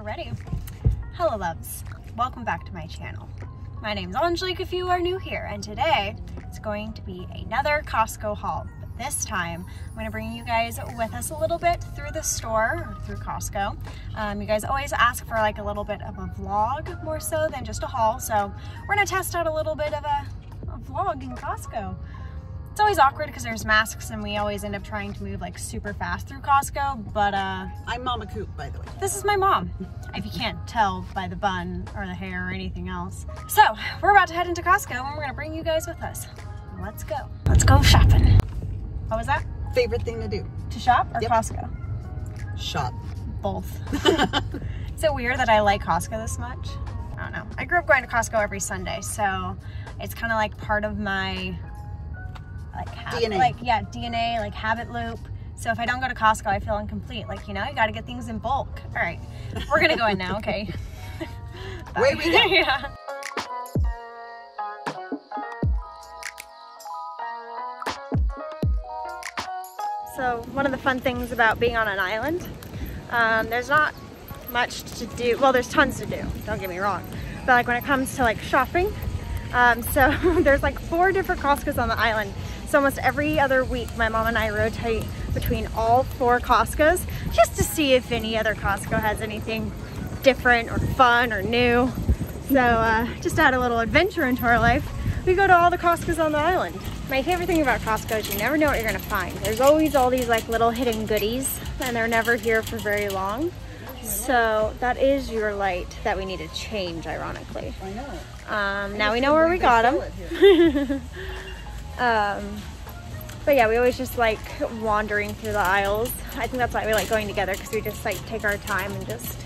We're ready. Hello loves, welcome back to my channel. My name's Angelique if you are new here, and today it's going to be another Costco haul. But this time I'm going to bring you guys with us a little bit through the store or through Costco. You guys always ask for like a little bit of a vlog more so than just a haul, so we're going to test out a little bit of a vlog in Costco. It's always awkward because there's masks and we always end up trying to move like super fast through Costco, but I'm Mama Coop, by the way. This is my mom, if you can't tell by the bun or the hair or anything else. So we're about to head into Costco and we're gonna bring you guys with us. Let's go. Let's go shopping. What was that? Favorite thing to do? To shop or Yep. Costco? Shop. Both. Is it weird that I like Costco this much? I don't know. I grew up going to Costco every Sunday, so it's kind of like part of my DNA. DNA, like habit loop. So if I don't go to Costco, I feel incomplete. Like, you know, you got to get things in bulk. All right, we're gonna go in now. Okay. Away we go. Yeah. So one of the fun things about being on an island, there's not much to do. Well, there's tons to do, don't get me wrong. But like when it comes to like shopping, so there's like 4 different Costco's on the island. So almost every other week, my mom and I rotate between all 4 Costco's just to see if any other Costco has anything different or fun or new. So just to add a little adventure into our life, we go to all the Costco's on the island. My favorite thing about Costco is you never know what you're gonna find. There's always all these like little hidden goodies and they're never here for very long. So that is your light that we need to change, ironically. I know. Now we know where we got them. But yeah, we always just like wandering through the aisles. I think that's why we like going together, because we just like take our time and just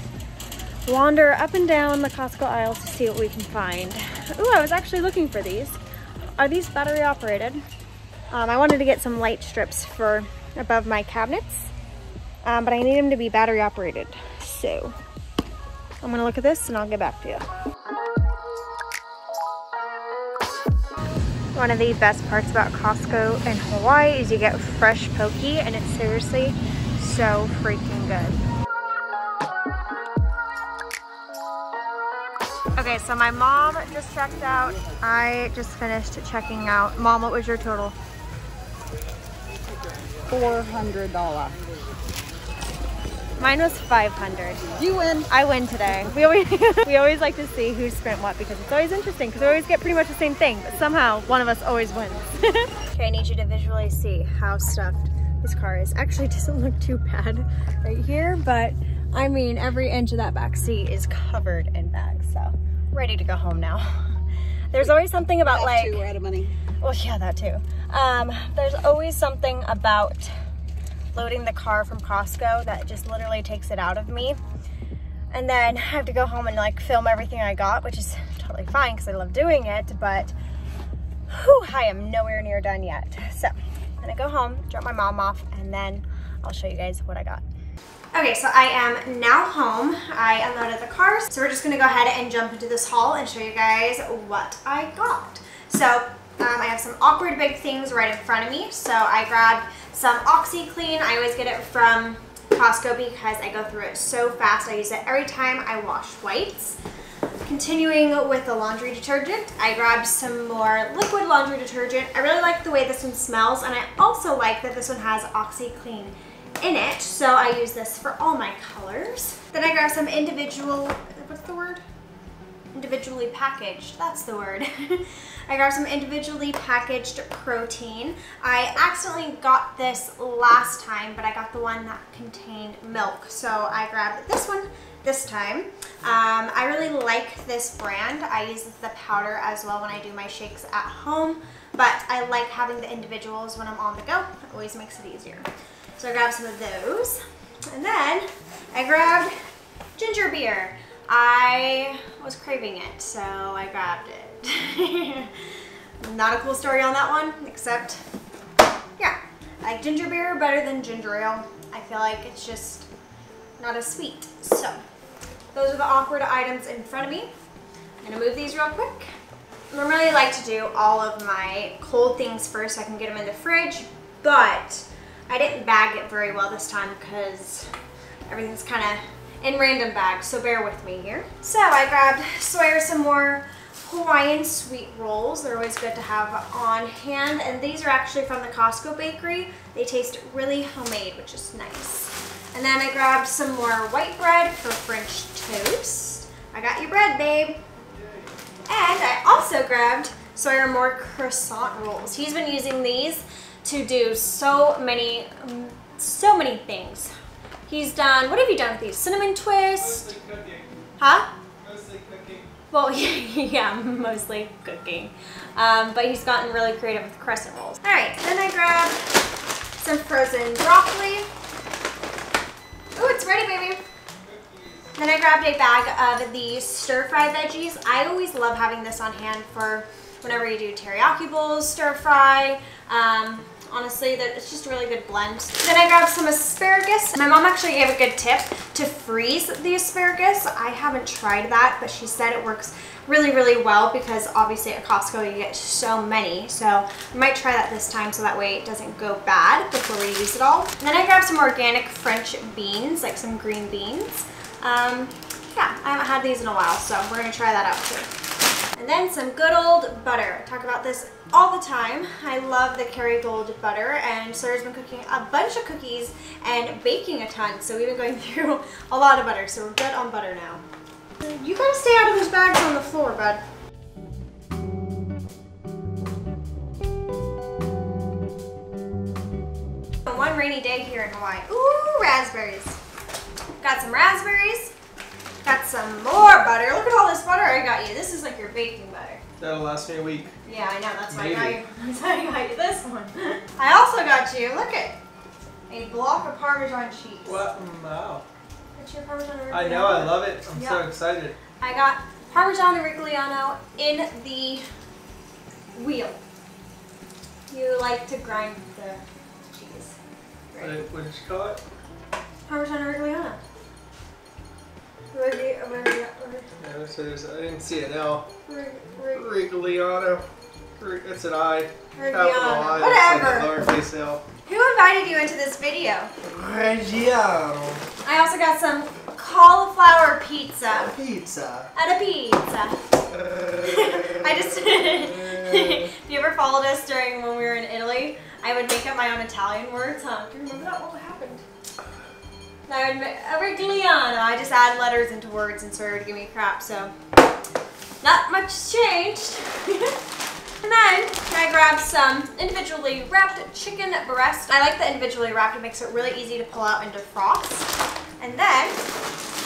wander up and down the Costco aisles to see what we can find. Ooh, I was actually looking for these. Are these battery operated? I wanted to get some light strips for above my cabinets, but I need them to be battery operated. So I'm gonna look at this and I'll get back to you. One of the best parts about Costco in Hawaii is you get fresh poke, and it's seriously so freaking good. Okay, so my mom just checked out. I just finished checking out. Mom, what was your total? $400. Mine was 500. You win. I win today. We always like to see who spent what, because it's always interesting because we always get pretty much the same thing, but somehow one of us always wins. Okay, I need you to visually see how stuffed this car is. Actually, it doesn't look too bad right here, but I mean, every inch of that back seat is covered in bags, so ready to go home now. There's always something about like, we're out of money. Well, yeah, that too. There's always something about loading the car from Costco that just literally takes it out of me. And then I have to go home and like film everything I got, which is totally fine because I love doing it, but whew, I am nowhere near done yet. So I'm gonna go home, drop my mom off, and then I'll show you guys what I got. Okay, so I am now home. I unloaded the car, so we're just gonna go ahead and jump into this haul and show you guys what I got. So I have some awkward big things right in front of me. So I grabbed some OxyClean. I always get it from Costco because I go through it so fast. I use it every time I wash whites. Continuing with the laundry detergent, I grabbed some more liquid laundry detergent. I really like the way this one smells, and I also like that this one has OxyClean in it, so I use this for all my colors. Then I grabbed some what's the word? Individually packaged, that's the word. I grabbed some individually packaged protein. I accidentally got this last time, but I got the one that contained milk, so I grabbed this one this time. I really like this brand. I use the powder as well when I do my shakes at home, but I like having the individuals when I'm on the go. It always makes it easier. So I grabbed some of those, and then I grabbed ginger beer. I was craving it, so I grabbed it. Not a cool story on that one, except, yeah, I like ginger beer better than ginger ale. I feel like it's just not as sweet. So those are the awkward items in front of me. I'm gonna move these real quick. I normally like to do all of my cold things first so I can get them in the fridge, but I didn't bag it very well this time because everything's kind of in random bags, so bear with me here. So I grabbed Sawyer some more Hawaiian sweet rolls. They're always good to have on hand, and these are actually from the Costco bakery. They taste really homemade, which is nice. And then I grabbed some more white bread for French toast. I got your bread, babe. And I also grabbed Sawyer more croissant rolls. He's been using these to do so many things. He's done, what have you done with these? Cinnamon twist? Mostly cooking. Huh? Mostly cooking. Well, yeah, mostly cooking. But he's gotten really creative with crescent rolls. All right, then I grabbed some frozen broccoli. Ooh, it's ready, baby. Then I grabbed a bag of the stir-fry veggies. I always love having this on hand for whenever you do teriyaki bowls, stir-fry. Honestly, it's just a really good blend. Then I grabbed some asparagus. My mom actually gave a good tip to freeze the asparagus. I haven't tried that, but she said it works really, really well because obviously at Costco you get so many. So I might try that this time so that way it doesn't go bad before we use it all. And then I grabbed some organic French beans, like some green beans. Yeah, I haven't had these in a while, so we're gonna try that out too. And then some good old butter. I talk about this all the time. I love the Kerrygold Butter, and Sawyer's been cooking a bunch of cookies and baking a ton, so we've been going through a lot of butter, so we're good on butter now. You gotta stay out of those bags on the floor, bud. One rainy day here in Hawaii. Ooh, raspberries. Got some raspberries. Got some more butter. Look at all this butter I got you. This is like your baking butter. That'll last me a week. Yeah, I know. That's why Maybe. that's why I got you this one. I also got you, look at, a block of Parmesan cheese. What? Wow. That's your Parmesan Reggiano. I know, I love it. I'm Yeah. so excited. I got Parmesan Reggiano in the wheel. You like to grind the cheese. Right? What did you call it? Parmesan Reggiano. Yeah, so I didn't see an L. Reggiano. It's an I. Capital I. Whatever. It's like a lowercase L. Who invited you into this video? Reggiano. I also got some cauliflower pizza. Pizza. At a pizza. I just, if you ever followed us during when we were in Italy, I would make up my own Italian words. Do you remember that? What happened? I would make a Reggiano. I just add letters into words and Sawyer would give me crap, so not much changed. And then I grabbed some individually wrapped chicken breast. I like the individually wrapped. It makes it really easy to pull out and defrost. And then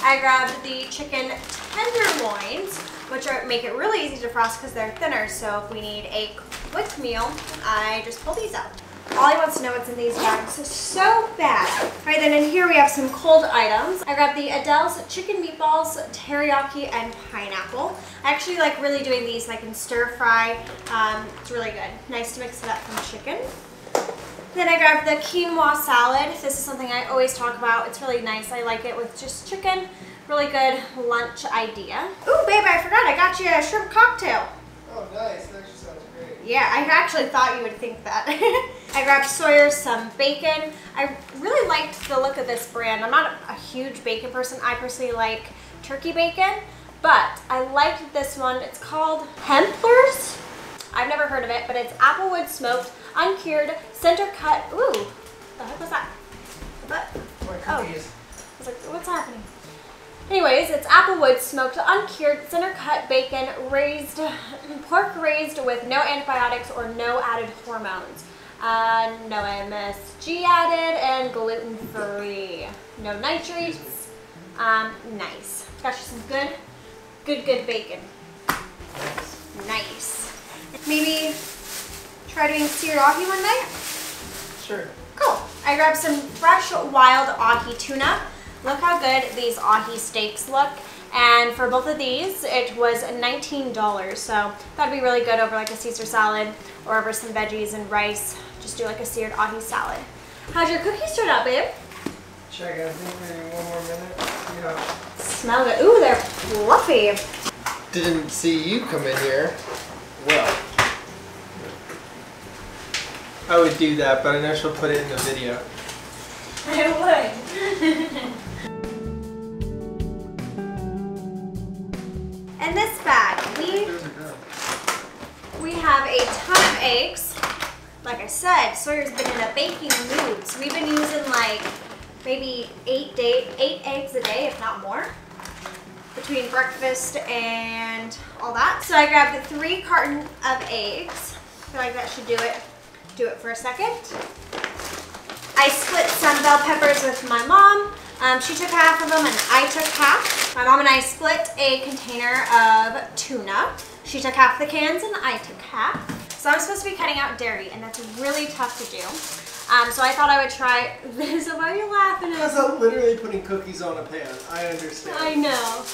I grabbed the chicken tenderloins, which make it really easy to defrost because they're thinner. So if we need a quick meal, I just pull these out. Ollie wants to know what's in these bags so bad. All right, then in here we have some cold items. I grabbed the Adele's chicken meatballs, teriyaki, and pineapple. I actually like really doing these like in stir fry. It's really good. Nice to mix it up from chicken. Then I grabbed the quinoa salad. This is something I always talk about. It's really nice. I like it with just chicken. Really good lunch idea. Ooh, babe, I forgot. I got you a shrimp cocktail. Oh, nice. That actually sounds great. Yeah, I actually thought you would think that. I grabbed Sawyer some bacon. I really liked the look of this brand. I'm not a huge bacon person. I personally like turkey bacon, but I liked this one. It's called Hemplers. I've never heard of it, but it's Applewood smoked, uncured, center cut. Ooh, the heck was that? What? My cookies. I was like, what's happening? Anyways, it's Applewood smoked, uncured, center cut bacon, pork raised with no antibiotics or no added hormones. No MSG added and gluten-free. No nitrates. Nice. Got you some good bacon. Nice. Maybe try doing teriyaki one night? Sure. Cool. I grabbed some fresh wild ahi tuna. Look how good these ahi steaks look. And for both of these, it was $19. So that'd be really good over like a Caesar salad or over some veggies and rice. Just do like a seared ahi salad. How'd your cookies turn out, babe? Check out. Maybe one more minute. Yeah. Smell good. Ooh, they're fluffy. Didn't see you come in here. Well, I would do that, but I know she'll put it in the video. I would. In this bag, we have a ton of eggs. Like I said, Sawyer's been in a baking mood, so we've been using like maybe 8 eggs a day, if not more, between breakfast and all that. So I grabbed the 3 cartons of eggs. I feel like that should do it for a second. I split some bell peppers with my mom. She took half of them and I took half. My mom and I split a container of tuna. She took half the cans and I took half. So I'm supposed to be cutting out dairy, and that's really tough to do. So I thought I would try this. Why are you laughing at? That's not literally putting cookies on a pan. I understand. I know.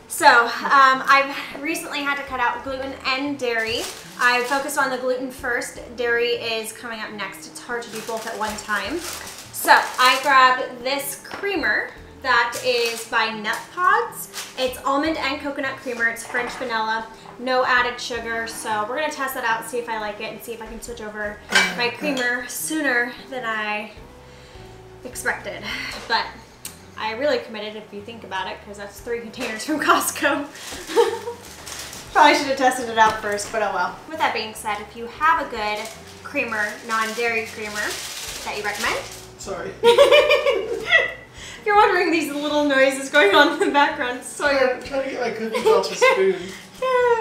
So I've recently had to cut out gluten and dairy. I focused on the gluten first. Dairy is coming up next. It's hard to do both at one time. So I grabbed this creamer that is by Nut Pods. It's almond and coconut creamer. It's French vanilla, no added sugar. So we're gonna test that out, see if I like it, and see if I can switch over my creamer sooner than I expected. But I really committed if you think about it, because that's 3 containers from Costco. Probably should have tested it out first, but oh well. With that being said, if you have a good creamer, non-dairy creamer that you recommend. Sorry. If you're wondering these little noises going on in the background, Sawyer. I'm trying to get my cookies off the spoon.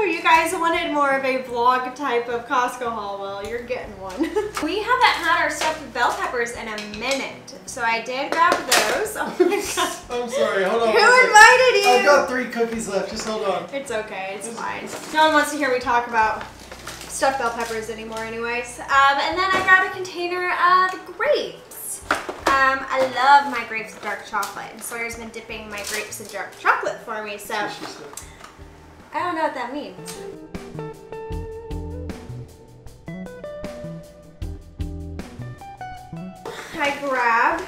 You guys wanted more of a vlog type of Costco haul. Well, you're getting one. We haven't had our stuffed bell peppers in a minute, so I did grab those. Oh my god. I'm sorry, hold on. Who invited you? I've got 3 cookies left, just hold on. It's okay, it's fine. No one wants to hear me talk about stuffed bell peppers anymore anyways. And then I grabbed a container of grapes. I love my grapes in dark chocolate, and Sawyer's been dipping my grapes in dark chocolate for me, so I don't know what that means. I grabbed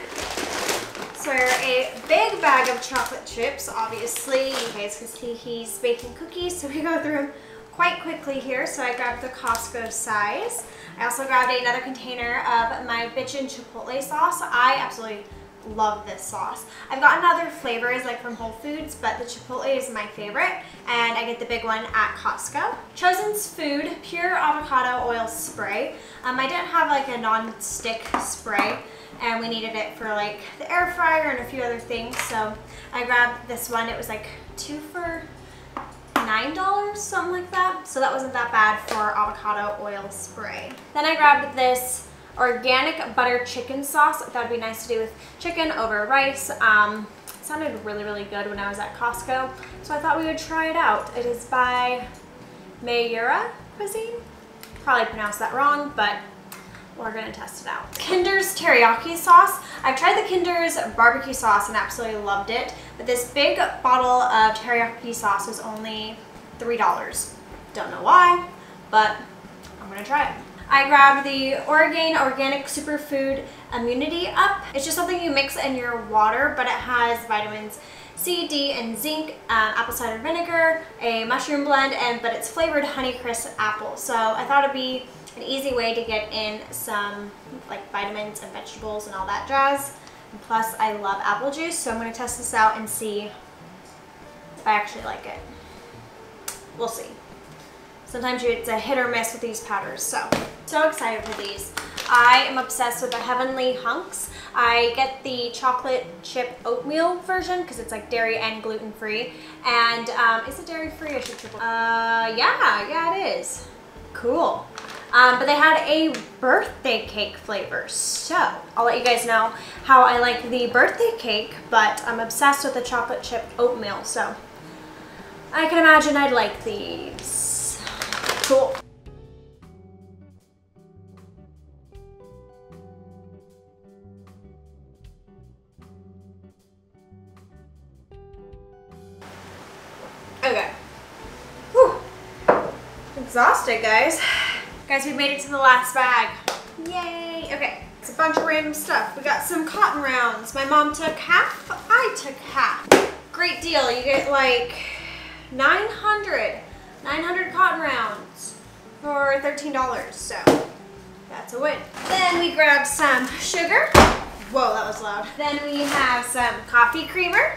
Sawyer a big bag of chocolate chips, obviously, you guys can see he's baking cookies, so we go through them quite quickly here. So I grabbed the Costco size. I also grabbed another container of my bitchin' chipotle sauce. I absolutely love this sauce. I've gotten other flavors like from Whole Foods, but the chipotle is my favorite, and I get the big one at Costco. Chosen's Food Pure Avocado Oil Spray. I didn't have like a non-stick spray, and we needed it for like the air fryer and a few other things, so I grabbed this one. It was like 2 for $9, something like that, so that wasn't that bad for avocado oil spray. Then I grabbed this organic butter chicken sauce. I thought it'd be nice to do with chicken over rice. It sounded really, really good when I was at Costco, so I thought we would try it out. It is by Mayura Cuisine. Probably pronounced that wrong, but we're gonna test it out. Kinder's teriyaki sauce. I've tried the Kinder's barbecue sauce and absolutely loved it, but this big bottle of teriyaki sauce was only $3. Don't know why, but I'm gonna try it. I grabbed the Oregon Organic Superfood Immunity Up. It's just something you mix in your water, but it has vitamins C, D, and zinc, apple cider vinegar, a mushroom blend, but it's flavored Honeycrisp apple. So I thought it'd be an easy way to get in some like vitamins and vegetables and all that jazz. And plus, I love apple juice, so I'm going to test this out and see if I actually like it. We'll see. Sometimes it's a hit or miss with these powders, so excited for these. I am obsessed with the Heavenly Hunks. I get the chocolate chip oatmeal version because it's like dairy and gluten free. And is it dairy free? I should triple. Yeah, it is. Cool. But they had a birthday cake flavor, so I'll let you guys know how I like the birthday cake, but I'm obsessed with the chocolate chip oatmeal, so I can imagine I'd like these. Cool. Okay. Whew. Exhausted, guys. Guys, we made it to the last bag. Yay! Okay, it's a bunch of random stuff. We got some cotton rounds. My mom took half, I took half. Great deal. You get like 900 cotton rounds for $13, so that's a win. Then we grabbed some sugar. Whoa, that was loud. Then we have some coffee creamer.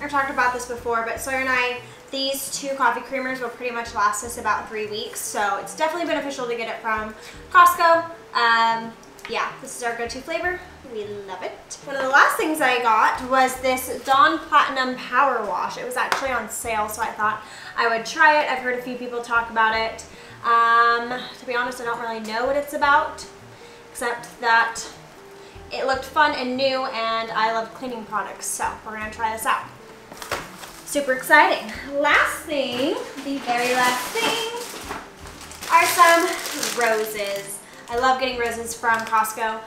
I've talked about this before, but Sawyer and I, these 2 coffee creamers will pretty much last us about 3 weeks, so it's definitely beneficial to get it from Costco. Yeah, this is our go-to flavor. We love it. One of the last things I got was this Dawn Platinum Power Wash. It was actually on sale, so I thought I would try it. I've heard a few people talk about it. To be honest, I don't really know what it's about, except that it looked fun and new, and I love cleaning products, so we're gonna try this out. Super exciting. Last thing, the very last thing, are some roses. I love getting roses from Costco.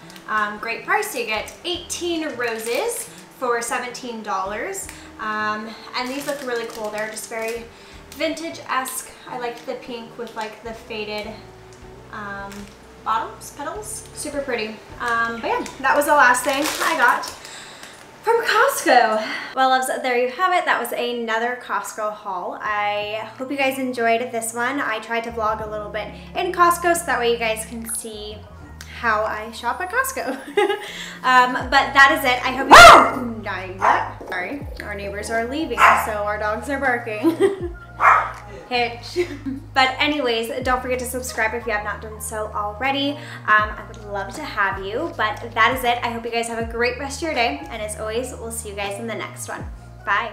Great price. You get 18 roses for $17. And these look really cool. They're just very vintage-esque. I liked the pink with like the faded bottoms, petals. Super pretty. But yeah, that was the last thing I got from Costco. Well, loves, there you have it. That was another Costco haul. I hope you guys enjoyed this one. I tried to vlog a little bit in Costco so that way you guys can see how I shop at Costco. But that is it. I hope you sorry, our neighbors are leaving, so our dogs are barking. Hitch. But anyways, don't forget to subscribe if you have not done so already. I would love to have you, but that is it. I hope you guys have a great rest of your day, and as always, we'll see you guys in the next one. Bye.